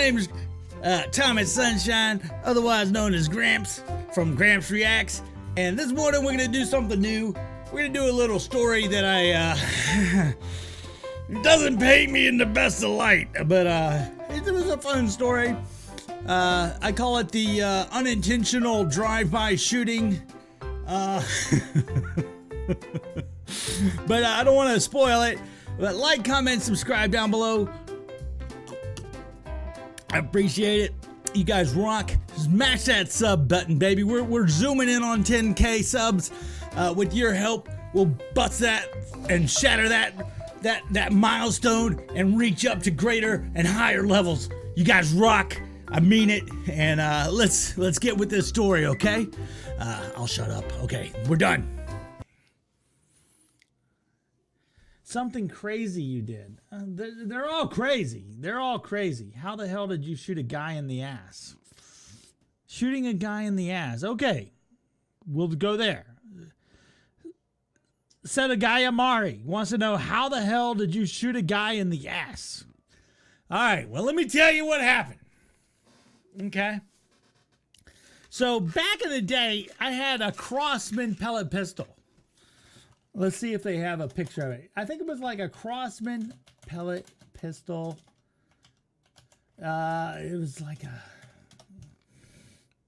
name's Thomas Sunshine, otherwise known as Grampz from Grampz Reacts. And this morning we're gonna do something new. We're gonna do a little story that I doesn't paint me in the best of light, but it was a fun story. I call it the unintentional drive-by shooting. But I don't want to spoil it. But like, comment, subscribe down below. I appreciate it. You guys rock. Smash that sub button, baby. We're zooming in on 10K subs. With your help, we'll bust that and shatter that milestone and reach up to greater and higher levels. You guys rock. I mean it. And let's get with this story, okay? I'll shut up. Okay, we're done. Something crazy you did. They're all crazy. They're all crazy. How the hell did you shoot a guy in the ass? Shooting a guy in the ass. Okay, we'll go there. Said a guy Amari wants to know, how the hell did you shoot a guy in the ass? All right, well, let me tell you what happened. Okay. So back in the day, I had a Crossman pellet pistol. Let's see if they have a picture of it. I think it was like a Crossman pellet pistol. It was like a...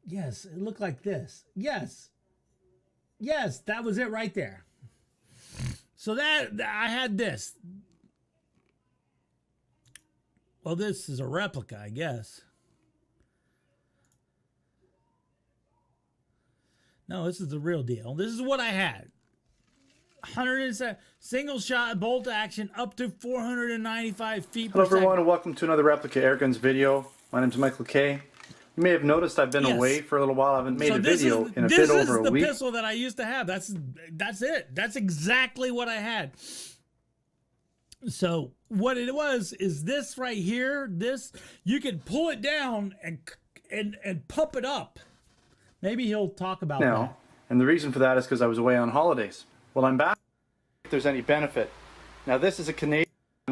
Yes, it looked like this. Yes. Yes, that was it right there. So that, I had this. Well, this is a replica, I guess. No, this is the real deal. This is what I had. 107 single shot bolt action up to 495 feet per second. Hello everyone and welcome to another replica airguns video. My name is Michael K. You may have noticed I've been away for a little while. I haven't made a video in a bit over a week. This is the pistol that I used to have. That's it. That's exactly what I had. So what it was is this right here. This, you can pull it down and pump it up. Maybe he'll talk about that. And the reason for that is because I was away on holidays. Well, I'm back if there's any benefit. Now, this is a Canadian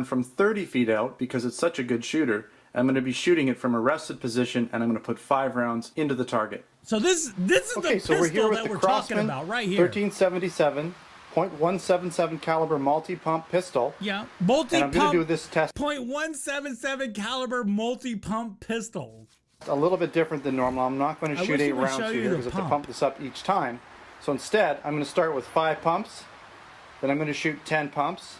from 30 feet out because it's such a good shooter. I'm going to be shooting it from a rested position, and I'm going to put 5 rounds into the target. So this is the pistol we're here with that the we're Crossman talking about right here. 1377 .177 caliber multi-pump pistol. Yeah, multi-pump. And I'm going to do this test. .177 caliber multi-pump pistol. A little bit different than normal. I'm not going to shoot 8 rounds here because I have to pump this up each time. So instead, I'm going to start with 5 pumps. Then I'm going to shoot 10 pumps.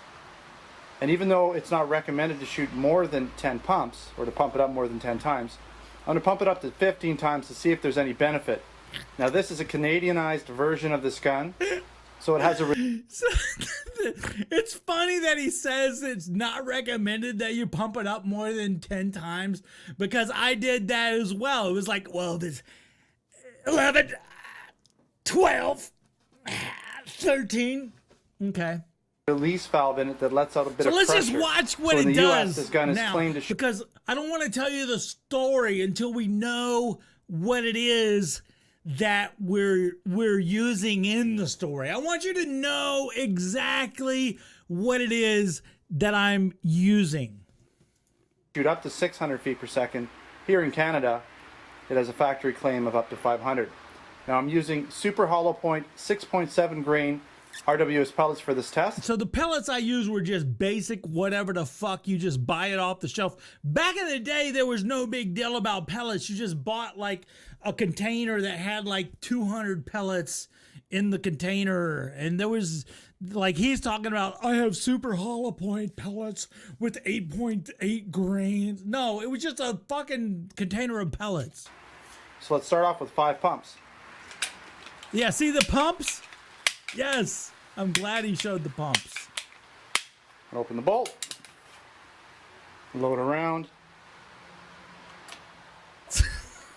And even though it's not recommended to shoot more than 10 pumps, or to pump it up more than 10 times, I'm going to pump it up to 15 times to see if there's any benefit. Now, this is a Canadianized version of this gun. So it has a... It's funny that he says it's not recommended that you pump it up more than 10 times, because I did that as well. It was like, well, there's 11, 12, 13. Okay. Release valve in it that lets out a bit of pressure. So let's just watch what it does this gun is claimed to shoot. Because I don't want to tell you the story until we know what it is that we're using in the story. I want you to know exactly what it is that I'm using. Shoot up to 600 feet per second. Here in Canada, it has a factory claim of up to 500. Now I'm using super hollow point 6.7 grain RWS pellets for this test. So the pellets I used were just basic, whatever the fuck, you just buy it off the shelf. Back in the day, there was no big deal about pellets. You just bought like a container that had like 200 pellets in the container. And there was, like, he's talking about, I have super hollow point pellets with 8.8 grains. No, it was just a fucking container of pellets. So let's start off with 5 pumps. Yeah, see the pumps? Yes, I'm glad he showed the pumps. Open the bolt. Load around.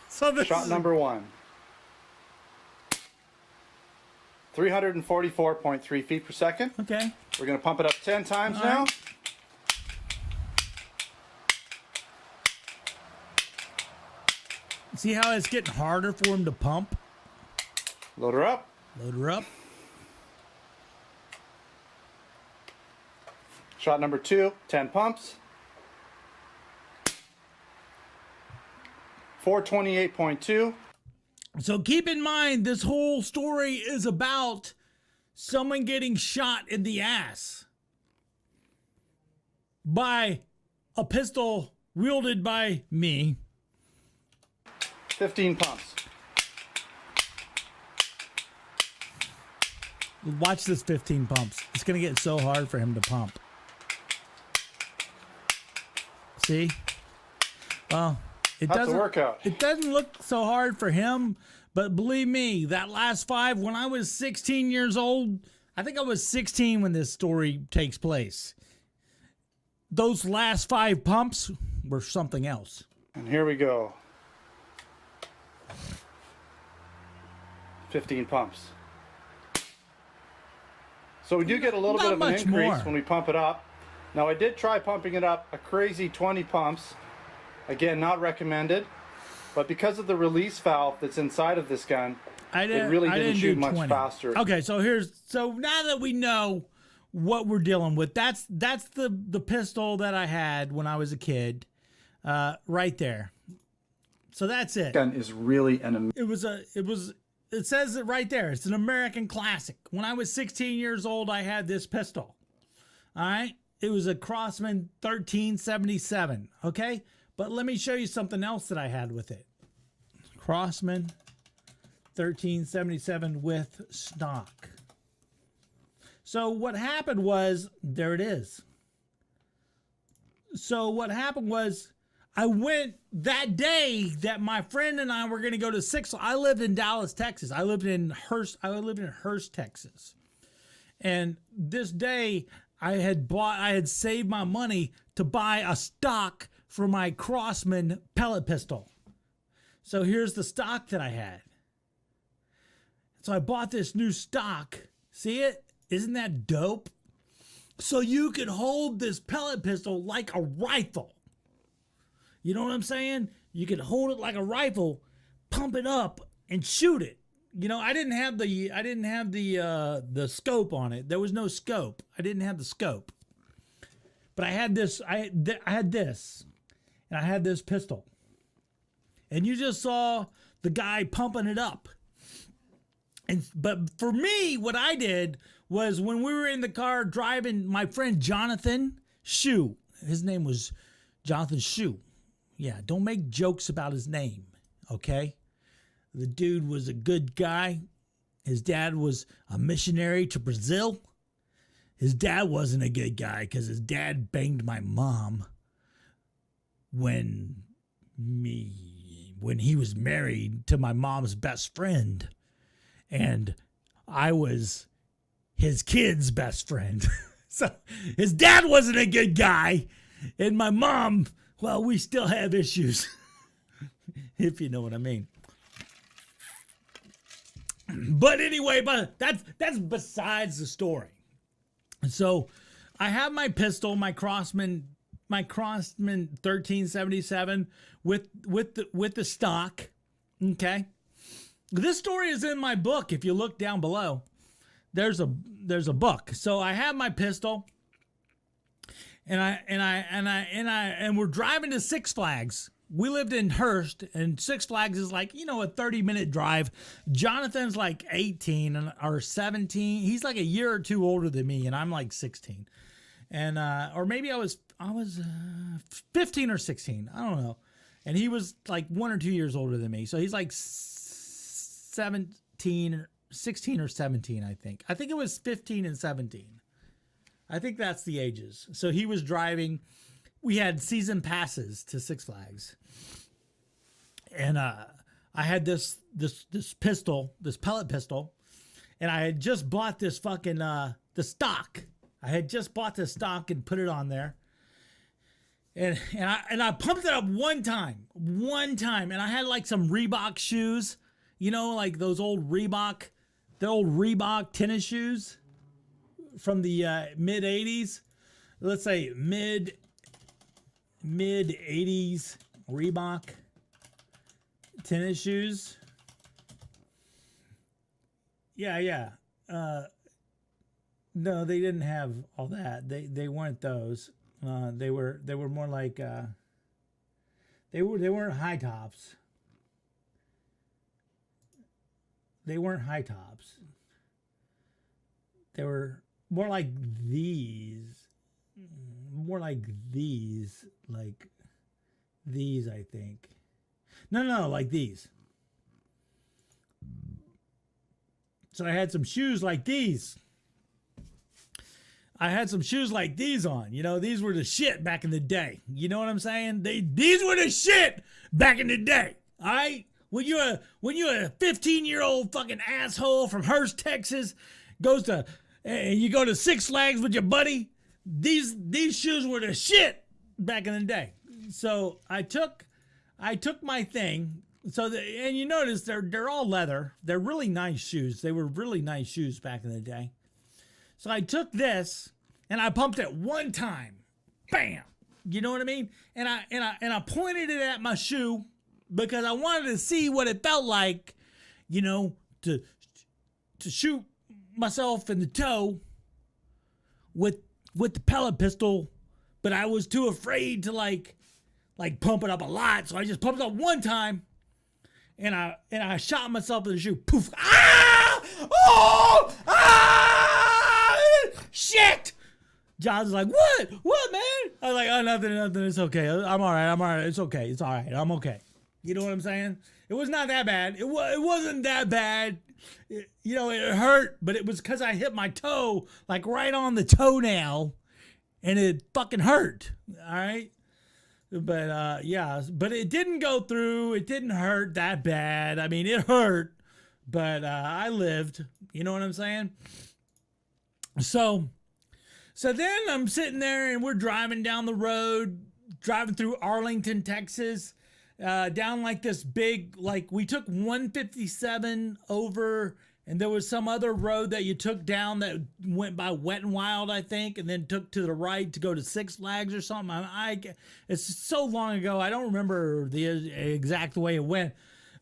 So this shot number 1. 344.3 feet per second. Okay. We're going to pump it up 10 times now. Right. See how it's getting harder for him to pump? Load her up. Load her up. Shot number 2, 10 pumps. 428.2. So keep in mind, this whole story is about someone getting shot in the ass by a pistol wielded by me. 15 pumps. Watch this 15 pumps. It's going to get so hard for him to pump. See? Well, That's a workout. It doesn't look so hard for him, but believe me, that last 5, when I was 16 years old, I think I was 16 when this story takes place. Those last 5 pumps were something else. And here we go. 15 pumps. So we do get a little bit of an increase when we pump it up. Now I did try pumping it up a crazy 20 pumps. Again, not recommended. But because of the release valve that's inside of this gun, it really didn't shoot much faster. Okay, so now that we know what we're dealing with, that's the pistol that I had when I was a kid, right there. So that's it. Gun is really an. It says it right there. It's an American classic. When I was 16 years old, I had this pistol. All right? It was a Crossman 1377. Okay? But let me show you something else that I had with it. Crossman 1377 with stock. So what happened was, there it is. So what happened was, I went that day that my friend and I were going to go to Six. I lived in Dallas, Texas. I lived in Hurst, Texas. And this day I had saved my money to buy a stock for my Crossman pellet pistol. So here's the stock that I had. So I bought this new stock. See it? Isn't that dope? So you could hold this pellet pistol like a rifle. You know what I'm saying? You could hold it like a rifle, pump it up, and shoot it. You know, I didn't have the scope on it. There was no scope. I didn't have the scope. But I had this. I had this, and I had this pistol. And you just saw the guy pumping it up. But for me, what I did was, when we were in the car driving, my friend Jonathan Shue. His name was Jonathan Shue. Yeah, don't make jokes about his name, okay? The dude was a good guy. His dad was a missionary to Brazil. His dad wasn't a good guy because his dad banged my mom when he was married to my mom's best friend. And I was his kid's best friend. So his dad wasn't a good guy. And my mom, well, we still have issues, if you know what I mean. But anyway, that's besides the story. So I have my pistol, my Crossman 1377 with the stock. Okay. This story is in my book. If you look down below, there's a book. So I have my pistol. And we're driving to Six Flags. We lived in Hurst, and Six Flags is like, a 30-minute drive. Jonathan's like 18 or 17. He's like a year or two older than me, and I'm like 16. And or maybe I was 15 or 16. I don't know. And he was like 1 or 2 years older than me. So he's like 16 or 17, I think. I think it was 15 and 17. I think that's the ages. So he was driving. We had season passes to Six Flags. And I had this pistol, this pellet pistol, and I had just bought this fucking the stock. I had just bought this stock and put it on there. And I pumped it up one time, and I had like some Reebok shoes, like those old Reebok tennis shoes from the mid 80s. Let's say mid 80s Reebok tennis shoes. Yeah. No, they didn't have all that. They weren't those. They were more like they weren't high tops. They weren't high tops. They were more like these. More like these. Like these, I think. No, like these. So I had some shoes like these. I had some shoes like these on. You know, these were the shit back in the day. You know what I'm saying? These were the shit back in the day. All right? When you're a 15-year-old fucking asshole from Hearst, Texas, and you go to Six Flags with your buddy, these shoes were the shit back in the day. So I took my thing. And you notice they're all leather. They're really nice shoes. They were really nice shoes back in the day. So I took this and I pumped it one time. Bam. You know what I mean? And I pointed it at my shoe because I wanted to see what it felt like, you know, to shoot myself in the toe with the pellet pistol, but I was too afraid to like pump it up a lot. So I just pumped it up one time. And I shot myself in the shoe. Poof! Ah! Oh! Ah! Shit! John's like, what? What, man? I was like, oh, nothing. It's okay. I'm all right. It's okay. It's all right. I'm okay. You know what I'm saying? It was not that bad. It wasn't that bad. It hurt, but it was because I hit my toe, like right on the toenail, and it fucking hurt. All right? But yeah, but it didn't go through. It didn't hurt that bad. I mean, it hurt, but I lived. You know what I'm saying? So then I'm sitting there and we're driving down the road, driving through Arlington, Texas, down like this big, like we took 157 over. And there was some other road that you took down that went by Wet and Wild, I think, and then took to the right to go to Six Flags or something. It's so long ago, I don't remember the exact way it went.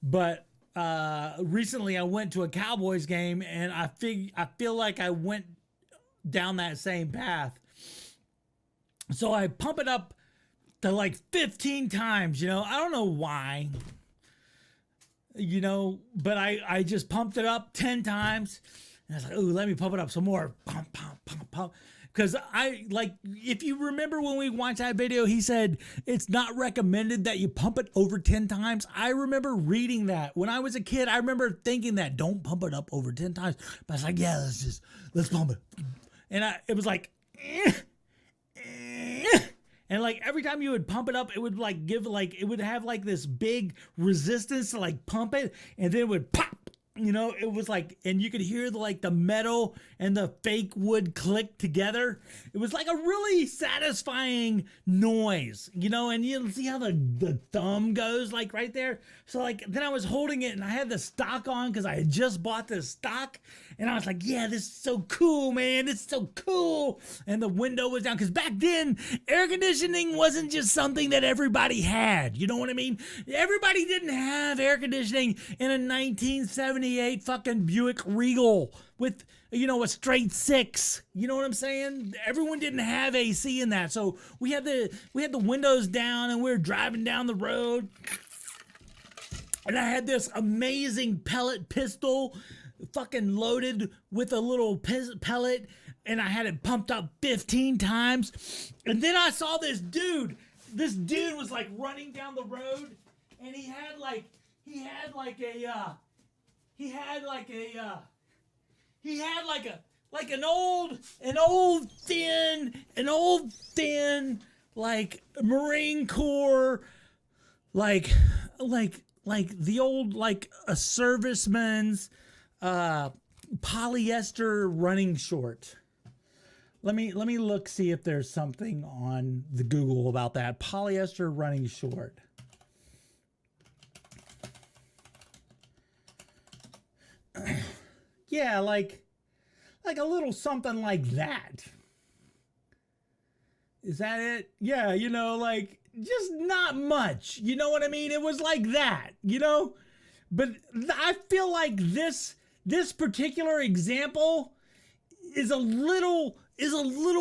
But recently I went to a Cowboys game, and I feel like I went down that same path. So I pump it up to like 15 times, you know. I don't know why. You know, but I just pumped it up 10 times. And I was like, ooh, let me pump it up some more. Pump, pump, pump, pump. Because if you remember when we watched that video, he said it's not recommended that you pump it over 10 times. I remember reading that. When I was a kid, I remember thinking that don't pump it up over 10 times. But I was like, yeah, let's pump it. And it was like, and like every time you would pump it up, it would like it would have like this big resistance to like pump it, and then it would pop. You know, it was like, and you could hear the metal and the fake wood click together. It was like a really satisfying noise, you know, and you see how the thumb goes like right there. So like, then I was holding it and I had the stock on because I had just bought this stock, and I was like, yeah, this is so cool, man. This is so cool. And the window was down because back then air conditioning wasn't just something that everybody had. You know what I mean? Everybody didn't have air conditioning in a 1978 fucking Buick Regal with, you know, a straight 6. You know what I'm saying? Everyone didn't have AC in that. So we had the windows down and we were driving down the road. And I had this amazing pellet pistol fucking loaded with a little pellet, and I had it pumped up 15 times. And then I saw this dude. This dude was like running down the road, and he had like an old thin like Marine Corps like the old like a serviceman's polyester running short. Let me look, see if there's something on the Google about that polyester running short. Yeah, like a little something like that. Is that it? Yeah, you know, like just not much. You know what I mean? It was like that, you know? But I feel like this particular example is a little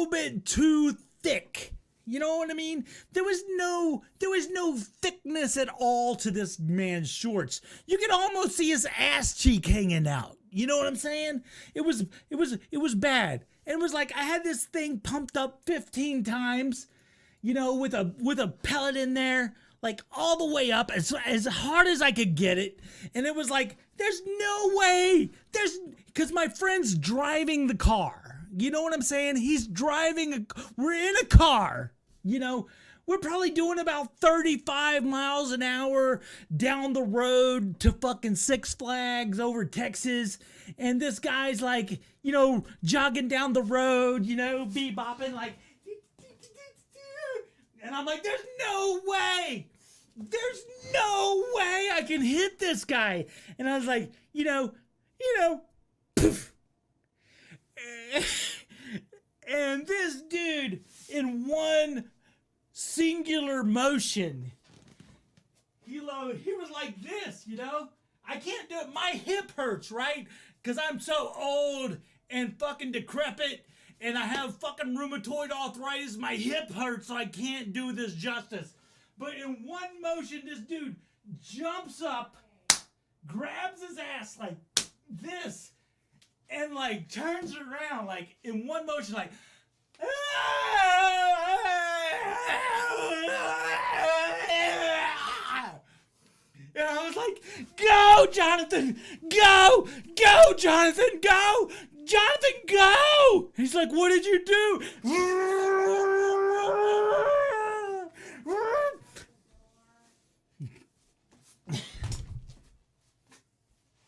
bit too thick. You know what I mean? There was no thickness at all to this man's shorts. You could almost see his ass cheek hanging out. You know what I'm saying? It was bad. And it was like I had this thing pumped up 15 times, you know, with a pellet in there, like all the way up as hard as I could get it. And it was like, there's no way. Because my friend's driving the car. You know what I'm saying? He's driving. We're in a car. You know, we're probably doing about 35 miles an hour down the road to fucking Six Flags over Texas. And this guy's like, you know, jogging down the road, you know, bebopping like. And I'm like, there's no way. There's no way I can hit this guy. And I was like, you know, poof. And this dude, in one singular motion, he was like this, you know? I can't do it. My hip hurts, right? Because I'm so old and fucking decrepit, and I have fucking rheumatoid arthritis. My hip hurts, so I can't do this justice. But in one motion, this dude jumps up, grabs his ass like this, and like turns around like in one motion, like, and I was like, go, Jonathan, go, Jonathan, go, Jonathan, go. He's like, what did you do?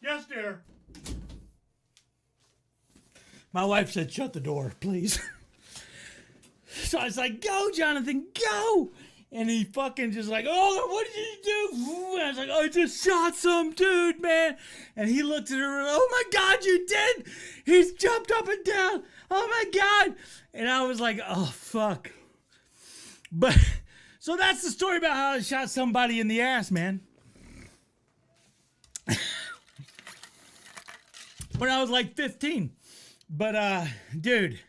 Yes, dear. My wife said, shut the door, please. So I was like, go, Jonathan, go. And he fucking just like, oh, what did you do? And I was like, oh, I just shot some dude, man. And he looked at her and, oh my God, you did. He's jumped up and down. Oh my God. And I was like, oh, fuck. But, so that's the story about how I shot somebody in the ass, man. When I was like 15. But, dude,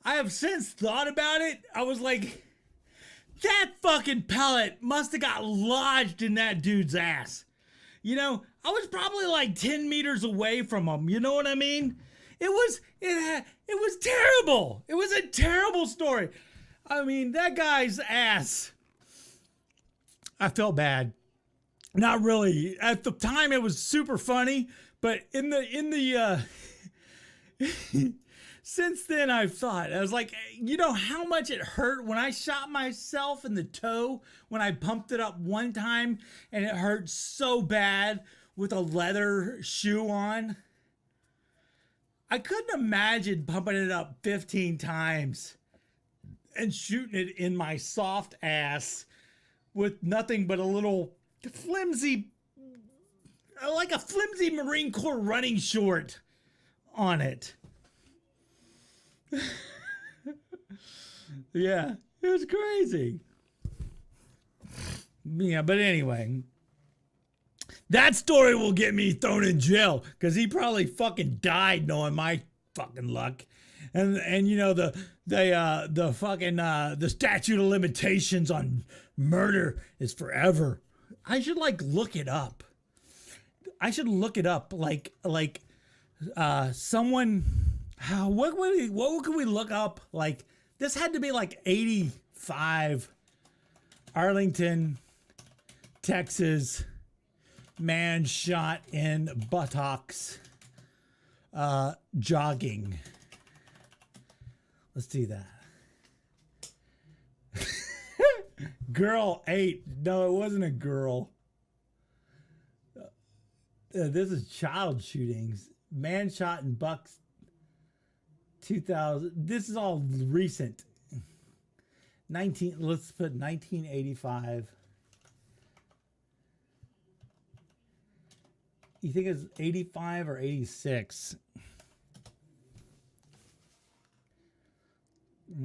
I have since thought about it. I was like, that fucking pellet must have got lodged in that dude's ass. You know, I was probably like 10 meters away from him. You know what I mean? It was terrible. It was a terrible story. I mean, that guy's ass. I felt bad. Not really. At the time, it was super funny. But in the since then I've thought, I was like, you know how much it hurt when I shot myself in the toe when I pumped it up one time and it hurt so bad with a leather shoe on. I couldn't imagine pumping it up 15 times and shooting it in my soft ass with nothing but a little flimsy, like a flimsy Marine Corps running short on it. Yeah, it was crazy. Yeah, but anyway, that story will get me thrown in jail because he probably fucking died knowing my fucking luck. And you know the fucking the statute of limitations on murder is forever. I should like look it up. I should look it up like someone. What could we look up? Like this had to be like 85, Arlington, Texas, man shot in buttocks, jogging. Let's do that. Girl 8. No, it wasn't a girl. This is child shootings. Man shot in bucks. 2000. This is all recent. Let's put 1985. You think it's 85 or 86?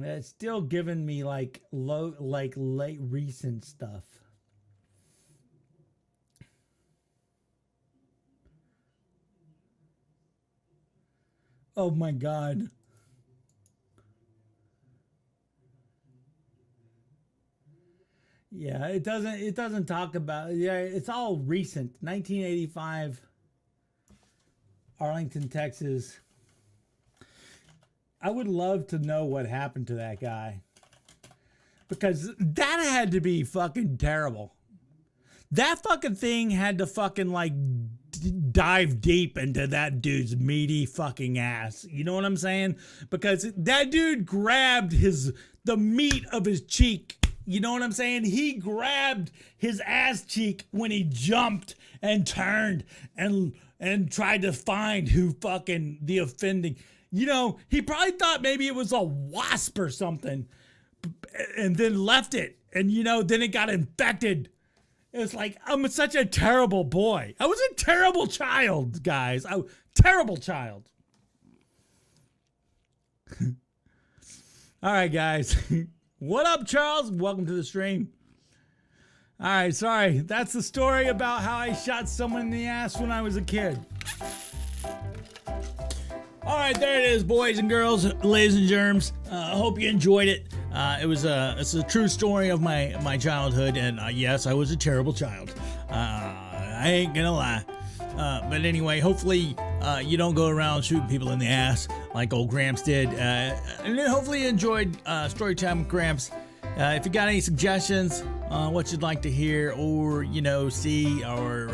It's still giving me like late recent stuff. Oh my God. Yeah, it doesn't talk about, yeah, it's all recent. 1985, Arlington, Texas. I would love to know what happened to that guy, because that had to be fucking terrible. That fucking thing had to fucking like dive deep into that dude's meaty fucking ass. You know what I'm saying? Because that dude grabbed the meat of his cheek. You know what I'm saying? He grabbed his ass cheek when he jumped and turned and tried to find who fucking the offending. You know, he probably thought maybe it was a wasp or something, and then left it. And, you know, then it got infected. It's like, I'm such a terrible boy. I was a terrible child, guys. Terrible child. All right, guys. What up, Charles? Welcome to the stream. All right, sorry. That's the story about how I shot someone in the ass when I was a kid. All right, there it is, boys and girls, ladies and germs. I hope you enjoyed it. It's a true story of my childhood, and yes, I was a terrible child. I ain't gonna lie. But anyway, hopefully you don't go around shooting people in the ass like old Grampz did. And then hopefully you enjoyed Storytime with Grampz. If you got any suggestions on what you'd like to hear or, you know, see, or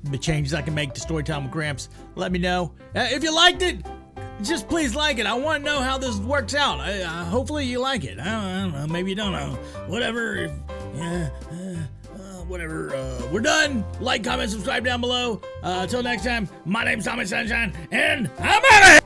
the changes I can make to Storytime with Grampz, let me know. If you liked it, just please like it. I want to know how this works out. Hopefully you like it. I don't know. Maybe you don't know. Whatever. Whatever. We're done. Like, comment, subscribe down below. Until next time, my name's Tommy Sunshine, and I'm out of here.